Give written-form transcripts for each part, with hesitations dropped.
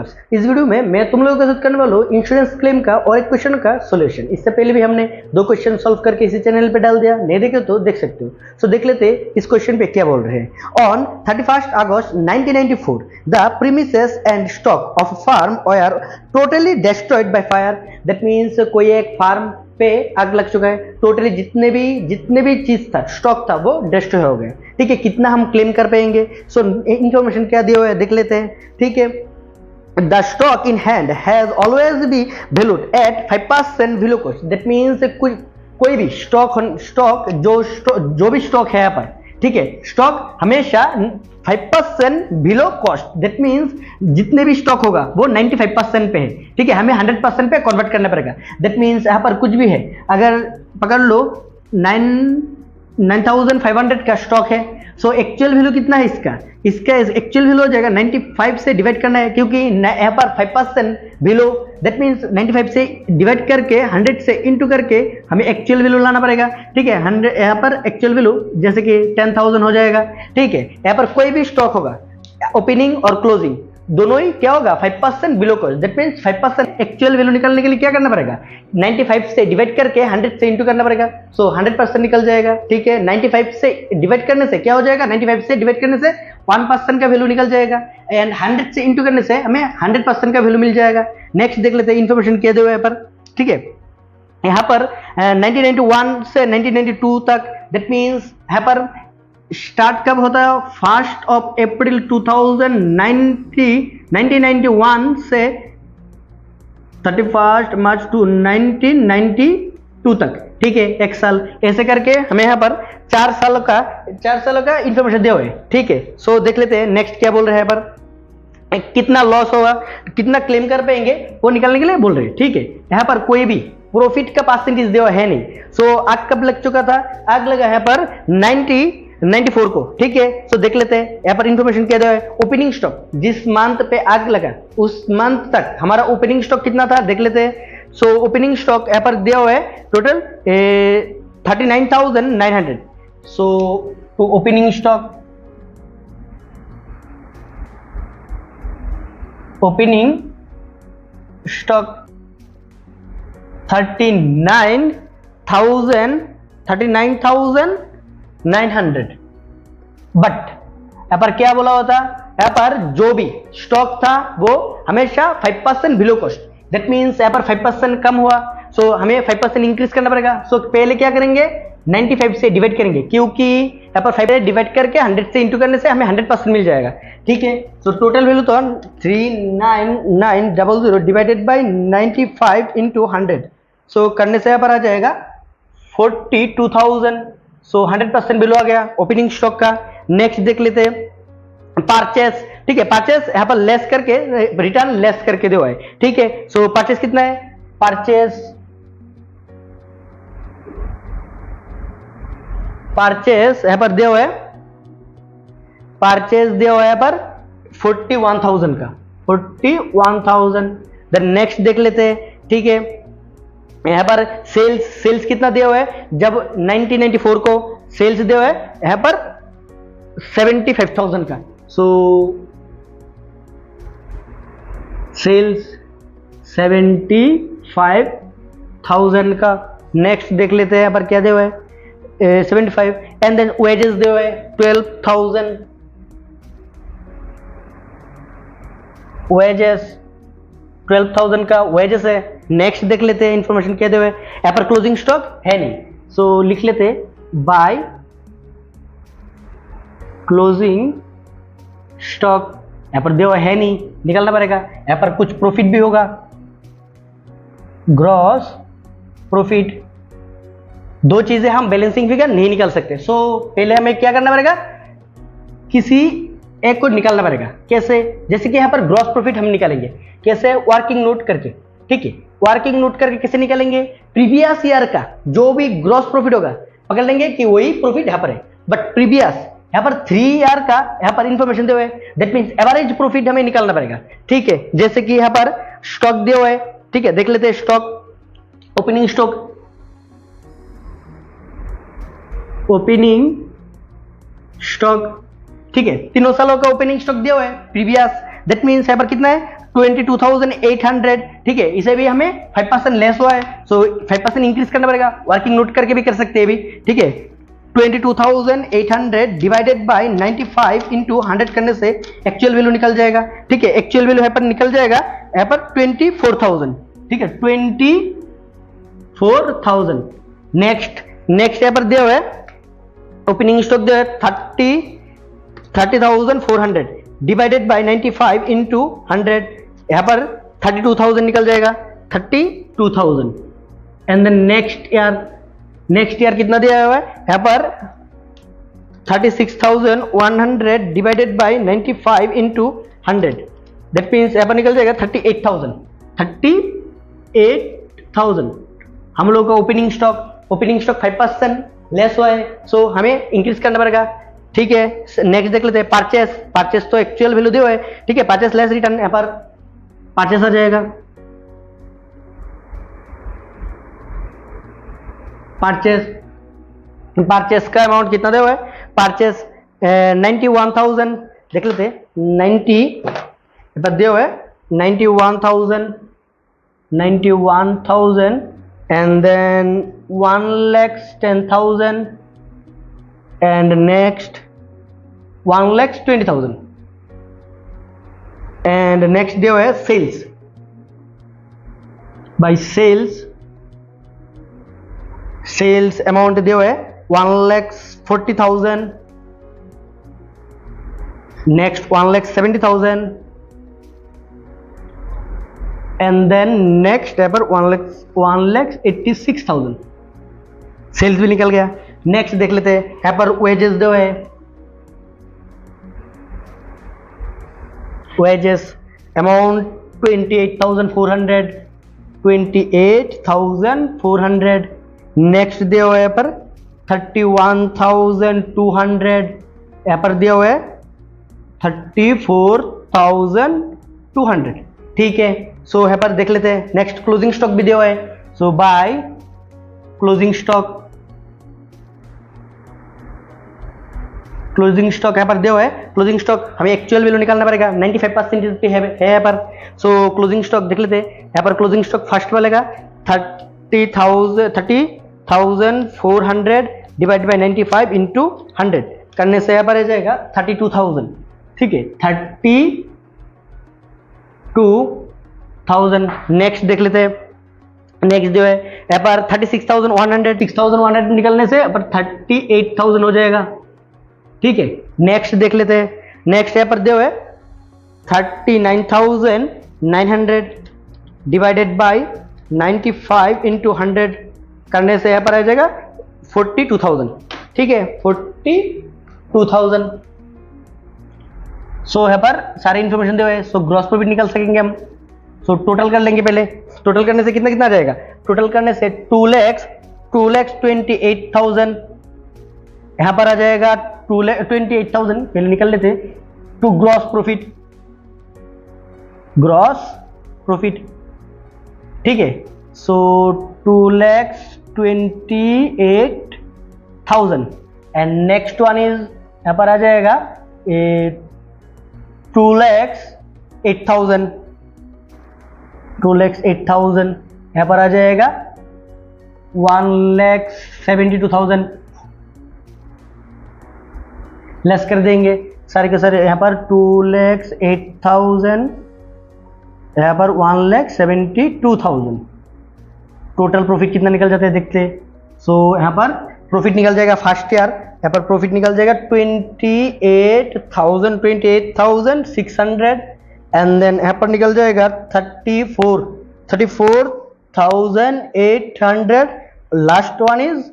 Marks. इस video में मैं तुम लोगों के साथ करने वाला हूँ इंश्योरेंस क्लेम का और एक क्वेश्चन का सॉल्यूशन। इससे पहले भी हमने 2 क्वेश्चन सॉल्व करके इसी चैनल पे डाल दिया, नहीं देखे तो देख सकते हो। सो देख लेते इस क्वेश्चन पे क्या बोल रहे हैं। On 31 August 1994 the premises and stock of farm were totally destroyed by fire. That means कोई एक फार्म पे आग लग चुका है, टोटली जितने भी चीज था, स्टॉक था, वो डिस्ट्रॉय हो गया। ठीक है, कितना हम क्लेम कर पाएंगे? सो इंफॉर्मेशन क्या दिया हुआ है देख लेते हैं। ठीक है, the stock in hand has always be valued at 5% below cost. That means कोई भी स्टॉक जो भी स्टॉक है यहाँ पर, ठीक है, स्टॉक हमेशा 5% बिलो कॉस्ट। दैट मीन्स जितने भी स्टॉक होगा वो 95% पे है। ठीक है, हमें 100% पे कन्वर्ट करना पड़ेगा। दैट मीन्स यहाँ पर कुछ भी है, अगर पकड़ लो 9500 का स्टॉक है, सो एक्चुअल वैल्यू कितना है इसका एक्चुअल वैल्यू हो जाएगा 95 से डिवाइड करना है, क्योंकि यहाँ पर 5% बिलो। दैट मीन्स 95 से डिवाइड करके 100 से इंटू करके हमें एक्चुअल वैल्यू लाना पड़ेगा। ठीक है, 100 यहाँ पर एक्चुअल वैल्यू जैसे कि 10,000 हो जाएगा। ठीक है, यहाँ पर कोई भी स्टॉक होगा, ओपनिंग और क्लोजिंग दोनों ही क्या होगा 5% below cost. That means 5% actual value निकालने के लिए क्या करना पड़ेगा, 95 से डिवाइड करके 100 से इंटू करना पड़ेगा। सो 100% निकल जाएगा। ठीक है, 95 से डिवाइड करने से क्या हो जाएगा, 95 से डिवाइड करने से 1% का वैल्यू निकल जाएगा, एंड 100 से इंटू करने से हमें 100% का वैल्यू मिल जाएगा। नेक्स्ट देख लेते हैं इन्फॉर्मेशन क्या दिया हुआ है पर। ठीक है, यहाँ पर 1991 से 1992 तक, दैट मीन्स यहाँ पर स्टार्ट कब होता है, 1 अप्रैल 1991 से 31 मार्च 1992 तक। ठीक है, 1 साल, ऐसे करके हमें यहाँ पर 4 सालों का इंफॉर्मेशन दिया हुआ है। ठीक है, सो देख लेते हैं नेक्स्ट क्या बोल रहे हैं पर। कितना लॉस होगा, कितना क्लेम कर पाएंगे, वो निकालने के लिए बोल रहे हैं। ठीक है, यहाँ पर कोई भी प्रॉफिट का परसेंटेज दिया है नहीं। सो आग कब लग चुका था, आग लगा यहाँ पर 94 को। ठीक है, सो देख लेते हैं यहाँ पर इंफॉर्मेशन क्या दिया है। ओपनिंग स्टॉक, जिस मंथ पे आग लगा उस मंथ तक हमारा ओपनिंग स्टॉक कितना था देख लेते हैं। सो ओपनिंग स्टॉक यहाँ पर दिया हुआ है total 39,900। So opening stock stock 39,900। But यहाँ पर क्या बोला होता, यहाँ पर जो भी स्टॉक था वो हमेशा 5% बिलो कॉस्ट। दैट मीन्स यहाँ पर 5% कम हुआ, सो हमें 5% इंक्रीज करना पड़ेगा। सो पहले क्या करेंगे, 95 से डिवाइड करेंगे, क्योंकि यहाँ पर 5 से डिवाइड करके 100 से इंटू करने से हमें 100% मिल जाएगा। ठीक है, सो टोटल वैल्यू तो 39900 डिवाइडेड बाई 95 इंटू 100, सो करने से यहाँ पर आ जाएगा 42,000। सो 100% बिलो आ गया ओपनिंग स्टॉक का। नेक्स्ट देख लेते हैं परचेस। ठीक है, परचेस यहाँ पर लेस करके, रिटर्न लेस करके दिया है। ठीक है, सो परचेस कितना है, परचेस यहाँ पर दिया हुआ है, परचेस दिया हुआ है यहाँ पर 41,000 का, 41,000। देन नेक्स्ट देख लेते हैं। ठीक है, यहाँ पर सेल्स कितना दिया हुआ है, जब 1994 को सेल्स दिया हुआ है यहाँ पर 75,000 का। सो सेल्स 75,000 का। नेक्स्ट देख लेते हैं यहाँ पर क्या दिया हुआ है, 75, एंड देन वेजेस दिया हुआ है 12,000, वेजेस 12,000 का वेजेस है। नेक्स्ट देख लेते हैं इंफॉर्मेशन क्या दिया हुआ है, यहाँ पर क्लोजिंग स्टॉक है नहीं, सो लिख लेते हैं बाय क्लोजिंग स्टॉक। यहाँ पर दिया हुआ है नहीं, निकालना पड़ेगा। यहाँ पर कुछ प्रॉफिट भी होगा, ग्रॉस प्रॉफिट। 2 चीजें हम बैलेंसिंग फिगर नहीं निकाल सकते। सो पहले हमें क्या करना पड़ेगा, किसी एक को निकालना पड़ेगा। कैसे, जैसे कि यहाँ पर ग्रॉस प्रॉफिट हम निकालेंगे कैसे, वर्किंग नोट करके। ठीक है, वर्किंग नोट करके कैसे निकालेंगे, प्रीवियस ईयर का जो भी ग्रॉस प्रॉफिट होगा पकड़ लेंगे कि वही प्रॉफिट यहाँ पर है, बट प्रीवियस यहाँ पर 3 ईयर का यहाँ पर इंफॉर्मेशन दिया हुआ है। दैट मीन्स एवरेज प्रॉफिट हमें निकालना पड़ेगा। ठीक है, जैसे कि यहाँ पर स्टॉक दिया हुआ है। ठीक है, देख लेते हैं स्टॉक, ओपनिंग स्टॉक। ठीक है, 3 सालों का ओपनिंग स्टॉक दिया हुआ है प्रीवियस। दैट मीन्स यहाँ पर कितना है 22,800, ठीक है, इसे भी हमें 5% लेस हुआ है, सो 5% इंक्रीज करना पड़ेगा, वर्किंग नोट करके भी कर सकते हैं अभी, ठीक है। 22,800 डिवाइडेड बाय 95 इंटू 100 करने से एक्चुअल वैल्यू निकल जाएगा, ठीक है। एक्चुअल वैल्यू यहाँ पर निकल जाएगा यहाँ पर 24,000, ठीक है, 24,000। नेक्स्ट यहाँ पर दिया हुआ है ओपनिंग स्टॉक दिया है 30,400 डिवाइडेड बाय 95 इंटू 100, यहाँ पर 32,000 निकल जाएगा, 32,000। एंड देन नेक्स्ट ईयर कितना दिया हुआ है यहाँ पर 36,100 divided by 95 into 100, that means यहाँ पर निकल जाएगा 38,000। हम लोग का ओपनिंग स्टॉक 5% लेस हुआ है, सो हमें इंक्रीज करना पड़ेगा, ठीक है। नेक्स्ट देख लेते हैं परचेस तो एक्चुअल वैल्यू दिया है, ठीक है, परचेस लेस रिटर्न, यहाँ पर परचेस आ जाएगा, परचेस का अमाउंट कितना दिया हुआ है, परचेस 91,000 देख लेते हैं, 90 दिया हुआ है 91,000 and then 1,10,000 and next 1,20,000 and next दिया हुआ है सेल्स, बाय सेल्स अमाउंट दिया हुआ है 1,40,000, नेक्स्ट 1,70,000 एंड देन नेक्स्ट यहाँ पर 1,86,000 सेल्स भी निकल गया। नेक्स्ट देख लेते हैं यहाँ पर वेजेस जो है, वेजेस अमाउंट 28,400 नेक्स्ट दिया हुआ है यहाँ पर 31,200, यहाँ पर दिया हुआ है 34,200, ठीक है। सो यहाँ पर देख लेते हैं नेक्स्ट क्लोजिंग स्टॉक भी दिया हुआ है, सो बाय क्लोजिंग स्टॉक यहाँ पर दिया हुआ है, क्लोजिंग स्टॉक हमें एक्चुअल वैल्यू निकालना पड़ेगा, 95% पे है यहाँ पर, सो क्लोजिंग स्टॉक देख लेते हैं यहाँ पर क्लोजिंग स्टॉक फर्स्ट वाले का 30,400 डिवाइड बाय 95 इंटू 100 करने से यहाँ पर आ जाएगा 32,000, ठीक है, 32,000। नेक्स्ट देख लेते हैं, नेक्स्ट जो है यहाँ पर 36,100 निकलने से यहाँ पर 38,000 हो जाएगा, ठीक है। नेक्स्ट देख लेते हैं, नेक्स्ट यहाँ पर दिया हुआ है 39,900 डिवाइडेड बाय 95 इंटू 100 करने से यहाँ पर आ जाएगा 42,000, ठीक है, 42,000। सो यहाँ पर सारे इंफॉर्मेशन दिए हुए हैं, सो ग्रॉस प्रॉफिट निकाल सकेंगे हम। सो टोटल कर लेंगे, पहले टोटल करने से कितना आ जाएगा, टोटल करने से 2,28,000 यहाँ पर आ जाएगा 2,28,000, पहले निकल लेते हैं टू ग्रॉस प्रॉफिट, ठीक है। सो 2,28,000 एंड नेक्स्ट वन इज यहाँ पर आ जाएगा 2,08,000 यहाँ पर आ जाएगा 1,72,000 लेस कर देंगे सारे के सारे, यहाँ पर 2,08,000 यहाँ पर 1,72,000, टोटल प्रॉफिट कितना निकल जाता है देखते हैं। सो यहाँ पर प्रॉफिट निकल जाएगा फर्स्ट ईयर, यहाँ पर प्रॉफिट निकल जाएगा 28,600 एंड देन यहाँ पर निकल जाएगा 34,800, last one is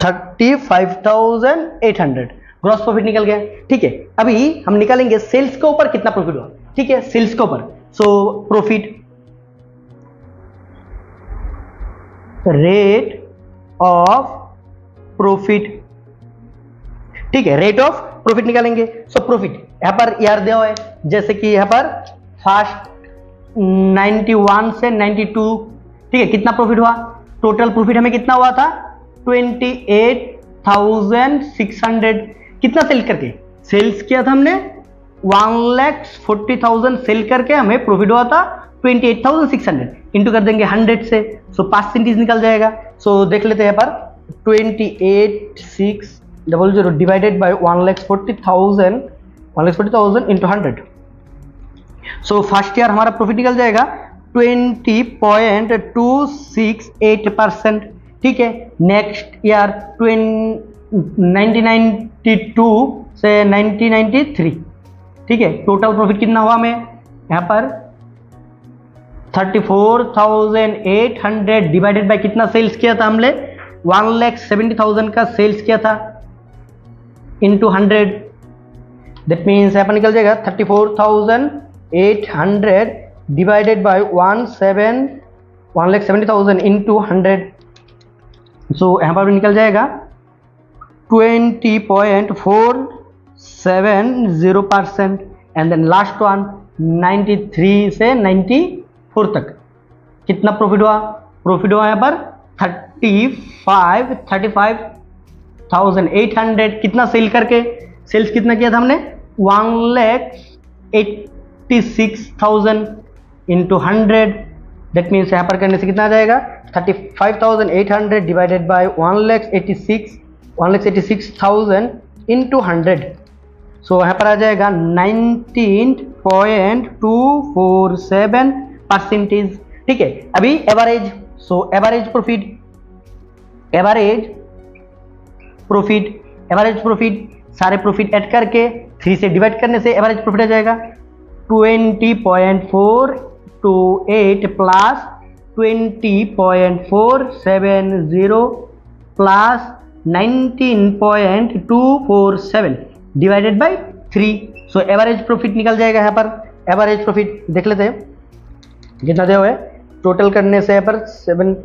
35,800, gross profit निकल गया, ठीक है। अभी हम निकालेंगे सेल्स के ऊपर कितना प्रॉफिट हुआ, ठीक है, सेल्स के ऊपर। So profit rate of profit, ठीक है, रेट ऑफ प्रॉफिट निकालेंगे। सो प्रॉफिट यहाँ पर ईयर दिया हुआ है, जैसे कि यहाँ पर फर्स्ट 91 से 92, ठीक है, कितना प्रॉफिट हुआ, टोटल प्रॉफिट हमें कितना हुआ था 28,600, कितना सेल करके सेल्स किया था हमने 1,40,000 सेल करके हमें प्रॉफिट हुआ था 28,600, इंटू कर देंगे 100 से, सो परसेंटेज निकल जाएगा। सो देख लेते हैं यहाँ पर 28,600 divided by 1,40,000 into 100। So first year हमारा प्रॉफिट निकल जाएगा 20.268%, ठीक है। नेक्स्ट ईयर 1992 से 1993, ठीक है। टोटल प्रॉफिट कितना हुआ हमें यहाँ पर 34,800 डिवाइडेड बाय कितना सेल्स किया था हमने 1,70,000 का सेल्स किया था इंटू 100, दैट मीन्स यहाँ पर निकल जाएगा 34,800 डिवाइडेड बाय 1,70,000 इंटू 100। सो यहाँ पर निकल जाएगा 20.470%, एंड देन लास्ट वन 93 से 94 तक कितना प्रॉफिट हुआ? प्रॉफिट हुआ यहाँ पर 35,800। कितना सेल करके, सेल्स कितना किया था हमने 1,86,000 इंटू 100, दैट मीन्स यहाँ पर करने से कितना आ जाएगा 35,800 डिवाइडेड बाय 1,86,000 इंटू 100। सो यहाँ पर आ जाएगा 19.247%, ठीक है। अभी एवरेज, सो एवरेज प्रॉफिट सारे प्रॉफिट ऐड करके 3 से डिवाइड करने से एवरेज प्रॉफिट आ जाएगा 20.428 plus 20.470 plus 19.247 divided by 3। So average profit निकल जाएगा। यहाँ पर एवरेज प्रॉफिट देख लेते हैं कितना दिया हुआ है। टोटल करने से यहाँ पर 7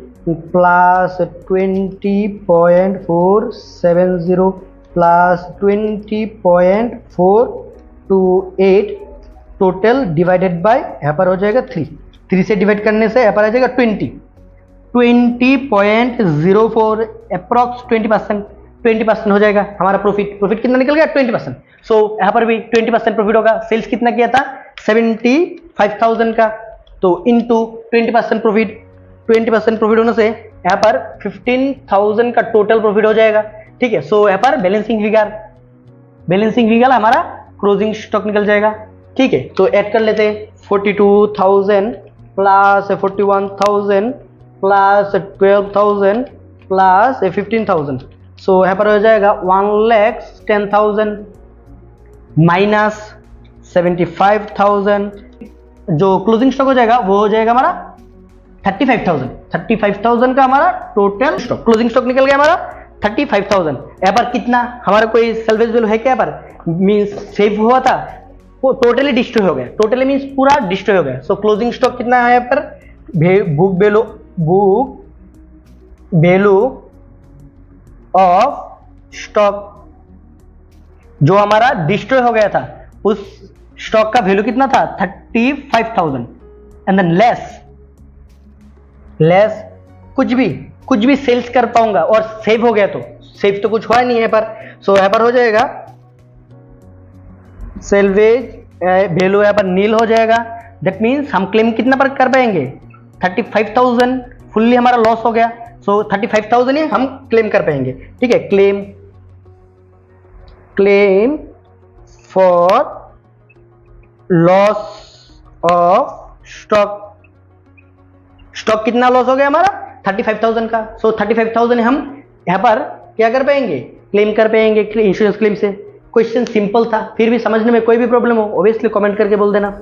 plus 20.470 plus 20.428 total divided by यहाँ पर हो जाएगा 3 से डिवाइड करने से यहाँ पर आ जाएगा 20.04 अप्रॉक्स 20% हो जाएगा हमारा प्रॉफिट कितना निकल गया 20%। सो यहाँ पर भी 20% प्रॉफिट होगा। सेल्स कितना किया था 75,000 का, तो इनटू 20% प्रॉफिट होने से यहाँ पर 15,000 का टोटल प्रॉफिट हो जाएगा, ठीक है। सो यहाँ पर बैलेंसिंग फिगर हमारा क्लोजिंग स्टॉक निकल जाएगा, ठीक है। तो ऐड कर लेते हैं 42,000 प्लस 41,000 प्लस 12,000 प्लस 15,000। सो यहाँ पर हो जाएगा 1,10,000 माइनस 75,000, जो क्लोजिंग स्टॉक हो जाएगा वो हो जाएगा हमारा 35,000 का हमारा टोटल स्टॉक, क्लोजिंग स्टॉक निकल गया हमारा 35,000। यहाँ पर कितना हमारा कोई सेल्वेज वैल्यू है क्या? यहाँ पर मीन्स सेव हुआ था वो टोटली डिस्ट्रॉय हो गया, टोटली मीन्स पूरा डिस्ट्रॉय हो गया। सो क्लोजिंग स्टॉक कितना है यहाँ पर बुक वैल्यू ऑफ स्टॉक जो हमारा डिस्ट्रॉय हो गया था उस स्टॉक का वैल्यू कितना था 35,000, एंड देन लेस कुछ भी सेल्स कर पाऊंगा और सेव हो गया, तो सेव तो कुछ हुआ नहीं है पर। सो यहाँ पर हो जाएगा सेल्वेज वैल्यू यहाँ पर नील हो जाएगा। दैट मीन्स हम क्लेम कितना पर कर पाएंगे 35,000 फुल्ली हमारा लॉस हो गया। सो 35,000 ही हम क्लेम कर पाएंगे, ठीक है। Claim for loss of stock कितना लॉस हो गया हमारा 35,000 का। सो 35,000 हम यहाँ पर क्या कर पाएंगे क्लेम कर पाएंगे इंश्योरेंस क्लेम से। क्वेश्चन सिंपल था, फिर भी समझने में कोई भी प्रॉब्लम हो ऑब्वियसली कमेंट करके बोल देना।